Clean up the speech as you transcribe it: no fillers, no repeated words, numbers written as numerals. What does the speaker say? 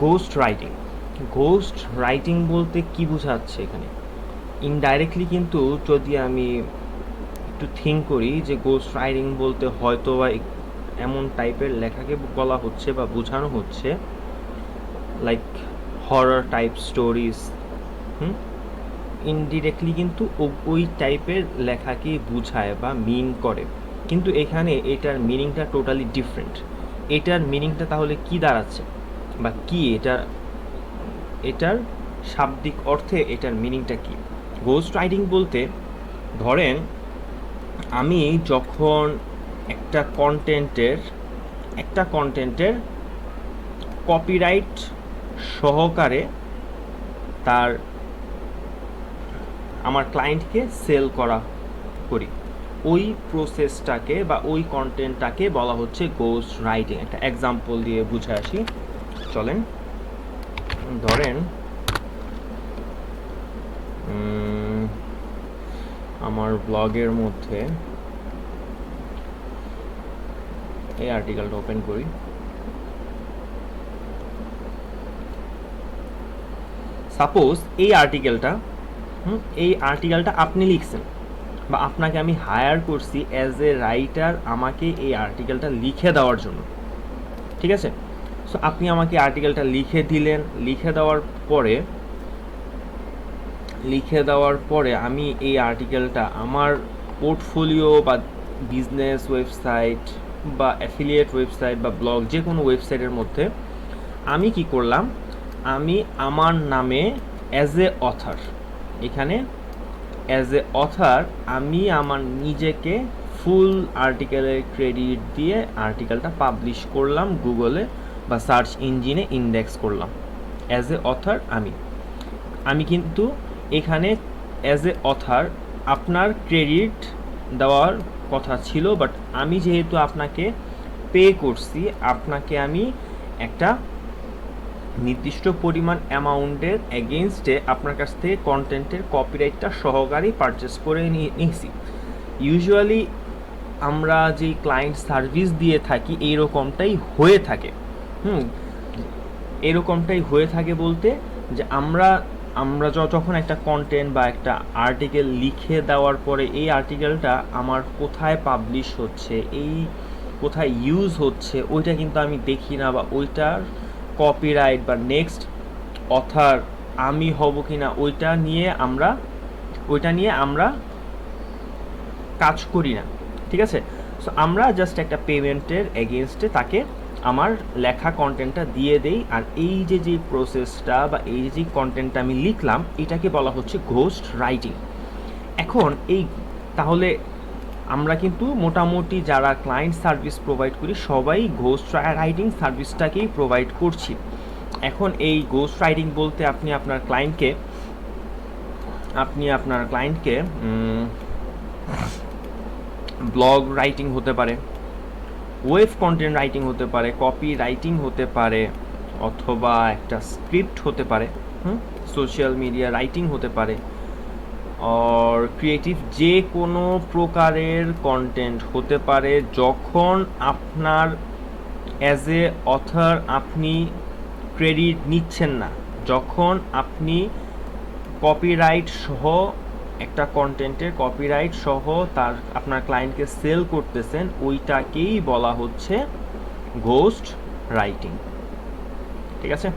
Ghost writing. Ghost writing বলতে কি বোঝাচ্ছে এখানে? ইনডাইরেক্টলি কিন্তু যদি আমি একটু থিঙ্ক করি যে গোস্ট রাইটিং বলতে হয়তো বা এমন টাইপের লেখাকে বলা হচ্ছে বা বোঝানো হচ্ছে লাইক হরর টাইপ স্টোরিজ। হুম, ইনডিরেক্টলি কিন্তু ওই টাইপের লেখাকে বুঝায় বা মিন করে, কিন্তু এখানে এটার মিনিংটা টোটালি ডিফারেন্ট। এটার মিনিংটা তাহলে কি দাঁড়াচ্ছে বা কি এটার শাব্দিক অর্থে এটার মিনিংটা কি? গোস্ট রাইটিং বলতে ধরেন আমি যখন একটা কন্টেন্টের কপিরাইট সহকারে তার আমার ক্লায়েন্টকে সেল করি, ওই প্রসেসটাকে বা ওই কন্টেন্টটাকে বলা হচ্ছে গোস্ট রাইটিং। একটা এক্সাম্পল দিয়ে বুঝে আসি, চলেন। ধরেন আমার ব্লগের মধ্যে এই আর্টিকেলটা ওপেন করি। সাপোজ এই আর্টিকেলটা আপনি লিখছেন বা আপনাকে আমি হায়ার করছি অ্যাজ এ রাইটার আমাকে এই আর্টিকেলটা লিখে দেওয়ার জন্য, ঠিক আছে? সো আপনি আমাকে আর্টিকেলটা লিখে দিলেন। লিখে দেওয়ার পরে আমি এই আর্টিকেলটা আমার পোর্টফোলিও বা বিজনেস ওয়েবসাইট বা অ্যাফিলিয়েট ওয়েবসাইট বা ব্লগ যে কোনো ওয়েবসাইটের মধ্যে আমি কি করলাম, আমি আমার নামে অ্যাজ এ অথার, এখানে অ্যাজ এ অথার আমি আমার নিজেকে ফুল আর্টিকেলের ক্রেডিট দিয়ে আর্টিকেলটা পাবলিশ করলাম গুগলে বা সার্চ ইঞ্জিনে ইন্ডেক্স করলাম অ্যাজ এ অথার। আমি কিন্তু এখানে অ্যাজ এ অথার আপনার ক্রেডিট দেওয়ার কথা ছিল, বাট আমি যেহেতু আপনাকে পে করছি, আপনাকে আমি একটা নির্দিষ্ট পরিমাণ অ্যামাউন্টের এগেনস্টে আপনার কাছ থেকে কন্টেন্টের কপিরাইটটা সহকারেই পারচেস করে নিয়েছি। ইউজুয়ালি আমরা যে ক্লায়েন্ট সার্ভিস দিয়ে থাকি এইরকমটাই হয়ে থাকে। এরকমটাই হয়ে থাকে বলতে যে আমরা যখন একটা কন্টেন্ট বা একটা আর্টিকেল লিখে দেওয়ার পরে এই আর্টিকেলটা আমার কোথায় পাবলিশ হচ্ছে, কোথায় ইউজ হচ্ছে ওইটা কিন্তু আমি দেখি না, বা ওইটার কপিরাইট বা নেক্সট অথার আমি হব কি না ওইটা নিয়ে আমরা কাজ করি না, ঠিক আছে? সো আমরা জাস্ট একটা পেমেন্টের এগেনস্টে তাকে আমার লেখা কন্টেন্টটা দিয়ে দেই, আর এই যে প্রসেসটা বা এই যে কন্টেন্টটা আমি লিখলাম এটাকে বলা হচ্ছে ঘোস্ট রাইটিং। এখন তাহলে আমরা কিন্তু মোটামুটি যারা ক্লায়েন্ট সার্ভিস প্রোভাইড করি সবাই ঘোস্ট রাইটিং সার্ভিসটাকেই প্রোভাইড করছি। এখন এই ঘোস্ট রাইটিং বলতে আপনি আপনার ক্লায়েন্টকে ব্লগ রাইটিং হতে পারে, ওয়েব কন্টেন্ট রাইটিং হতে পারে, কপি রাইটিং হতে পারে, অথবা একটা স্ক্রিপ্ট হতে পারে, সোশ্যাল মিডিয়া রাইটিং হতে পারে, আর ক্রিয়েটিভ যে কোনো প্রকারের কন্টেন্ট হতে পারে। যখন আপনার অ্যাজ এ অথর আপনি ক্রেডিট নিচ্ছেন না, যখন আপনি কপিরাইট সহ একটা কন্টেন্টের কপিরাইট সহ আপনার ক্লায়েন্টকে সেল করতেছেন, ওইটাকেই বলা হচ্ছে ঘোস্ট রাইটিং, ঠিক আছে?